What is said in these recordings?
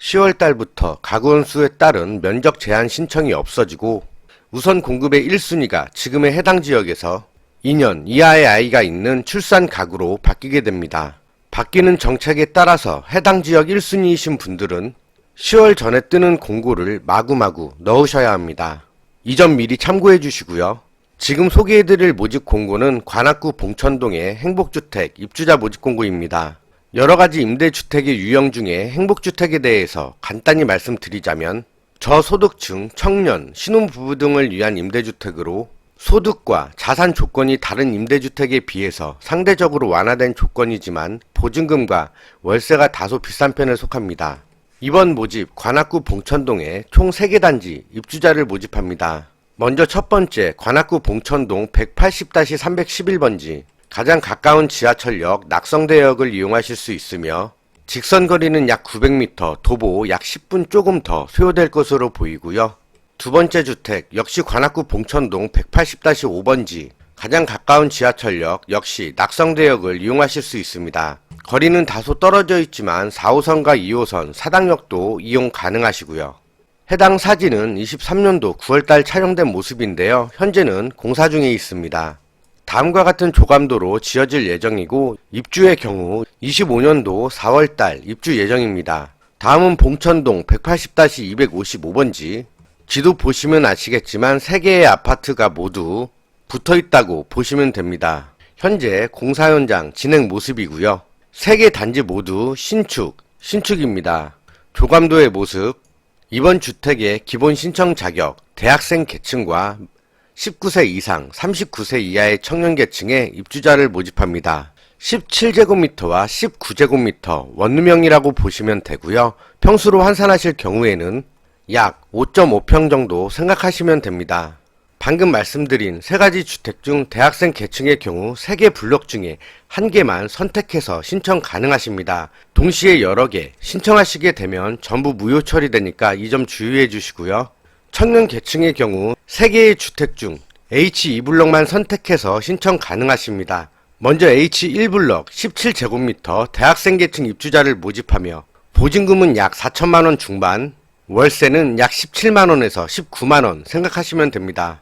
10월 달부터 가구원 수에 따른 면적 제한 신청이 없어지고 우선 공급의 1순위가 지금의 해당 지역에서 2년 이하의 아이가 있는 출산 가구로 바뀌게 됩니다. 바뀌는 정책에 따라서 해당 지역 1순위이신 분들은 10월 전에 뜨는 공고를 마구마구 넣으셔야 합니다. 이 점 미리 참고해 주시고요. 지금 소개해드릴 모집 공고는 관악구 봉천동의 행복주택 입주자 모집 공고입니다. 여러가지 임대주택의 유형 중에 행복주택에 대해서 간단히 말씀드리자면 저소득층, 청년, 신혼부부 등을 위한 임대주택으로 소득과 자산 조건이 다른 임대주택에 비해서 상대적으로 완화된 조건이지만 보증금과 월세가 다소 비싼 편에 속합니다. 이번 모집 관악구 봉천동에 총 3개 단지 입주자를 모집합니다. 먼저 첫 번째 관악구 봉천동 180-311번지 가장 가까운 지하철역 낙성대역을 이용하실 수 있으며 직선 거리는 약 900m, 도보 약 10분 조금 더 소요될 것으로 보이고요. 두 번째 주택 역시 관악구 봉천동 180-5번지 가장 가까운 지하철역 역시 낙성대역을 이용하실 수 있습니다. 거리는 다소 떨어져 있지만 4호선과 2호선 사당역도 이용 가능하시고요. 해당 사진은 23년도 9월달 촬영된 모습인데요. 현재는 공사 중에 있습니다. 다음과 같은 조감도로 지어질 예정이고 입주의 경우 25년도 4월달 입주 예정입니다. 다음은 봉천동 180-255번지 지도 보시면 아시겠지만 3개의 아파트가 모두 붙어있다고 보시면 됩니다. 현재 공사 현장 진행 모습이고요. 3개 단지 모두 신축입니다. 조감도의 모습. 이번 주택의 기본 신청 자격 대학생 계층과 19세 이상 39세 이하의 청년 계층의 입주자를 모집합니다. 17제곱미터와 19제곱미터 원룸형이라고 보시면 되고요. 평수로 환산하실 경우에는 약 5.5평 정도 생각하시면 됩니다. 방금 말씀드린 3가지 주택 중 대학생 계층의 경우 3개 블록 중에 1개만 선택해서 신청 가능하십니다. 동시에 여러 개 신청하시게 되면 전부 무효 처리되니까 이 점 주의해 주시고요. 청년 계층의 경우 3개의 주택 중 H2블럭만 선택해서 신청 가능하십니다. 먼저 H1블럭 17제곱미터 대학생 계층 입주자를 모집하며 보증금은 약 4천만원 중반, 월세는 약 17만원에서 19만원 생각하시면 됩니다.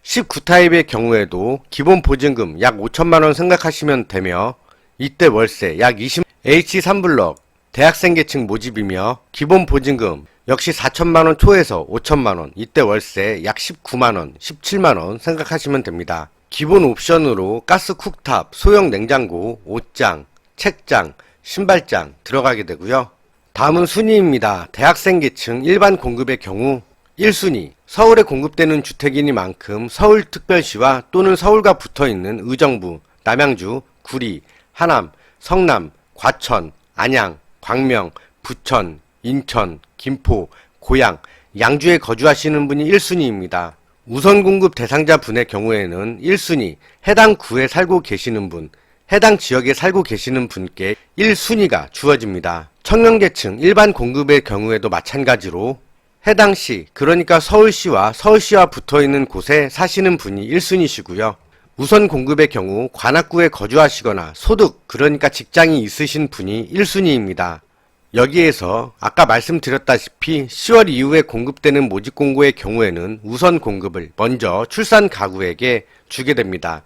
19타입의 경우에도 기본 보증금 약 5천만원 생각하시면 되며 이때 월세 약 20, H3블럭 대학생 계층 모집이며 기본 보증금 역시 4천만원 초에서 5천만원, 이때 월세 약 19만원, 17만원 생각하시면 됩니다. 기본 옵션으로 가스 쿡탑, 소형 냉장고, 옷장, 책장, 신발장 들어가게 되고요. 다음은 순위입니다. 대학생 계층 일반 공급의 경우 1순위 서울에 공급되는 주택이니만큼 서울특별시와 또는 서울과 붙어있는 의정부, 남양주, 구리, 하남, 성남, 과천, 안양, 광명, 부천, 인천, 김포, 고양, 양주에 거주하시는 분이 1순위입니다. 우선 공급 대상자 분의 경우에는 1순위 해당 구에 살고 계시는 분, 해당 지역에 살고 계시는 분께 1순위가 주어집니다. 청년계층 일반 공급의 경우에도 마찬가지로 해당 시, 그러니까 서울시와 붙어있는 곳에 사시는 분이 1순위시고요. 우선 공급의 경우 관악구에 거주하시거나 소득, 그러니까 직장이 있으신 분이 1순위입니다. 여기에서 아까 말씀드렸다시피 10월 이후에 공급되는 모집 공고의 경우에는 우선 공급을 먼저 출산 가구에게 주게 됩니다.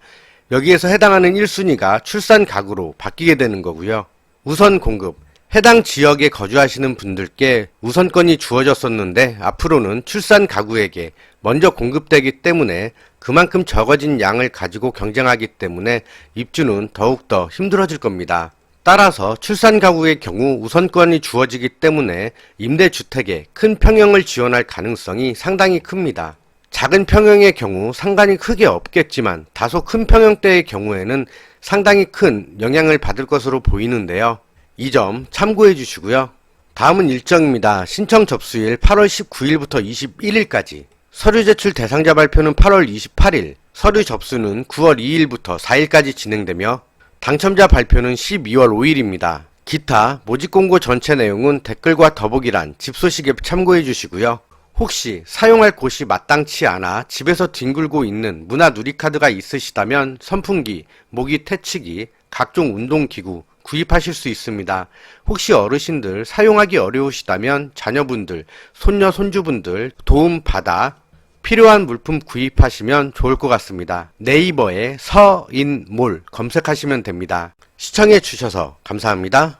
여기에서 해당하는 1순위가 출산 가구로 바뀌게 되는 거고요. 우선 공급, 해당 지역에 거주하시는 분들께 우선권이 주어졌었는데 앞으로는 출산 가구에게 먼저 공급되기 때문에 그만큼 적어진 양을 가지고 경쟁하기 때문에 입주는 더욱더 힘들어질 겁니다. 따라서 출산 가구의 경우 우선권이 주어지기 때문에 임대주택에 큰 평형을 지원할 가능성이 상당히 큽니다. 작은 평형의 경우 상관이 크게 없겠지만 다소 큰 평형대의 경우에는 상당히 큰 영향을 받을 것으로 보이는데요. 이 점 참고해 주시고요. 다음은 일정입니다. 신청 접수일 8월 19일부터 21일까지, 서류 제출 대상자 발표는 8월 28일, 서류 접수는 9월 2일부터 4일까지 진행되며 당첨자 발표는 12월 5일입니다. 기타 모집 공고 전체 내용은 댓글과 더보기란 집소식에 참고해 주시고요. 혹시 사용할 곳이 마땅치 않아 집에서 뒹굴고 있는 문화 누리카드가 있으시다면 선풍기, 모기 퇴치기, 각종 운동기구, 구입하실 수 있습니다. 혹시 어르신들 사용하기 어려우시다면 자녀분들, 손녀, 손주분들 도움받아 필요한 물품 구입하시면 좋을 것 같습니다. 네이버에 서인몰 검색하시면 됩니다. 시청해 주셔서 감사합니다.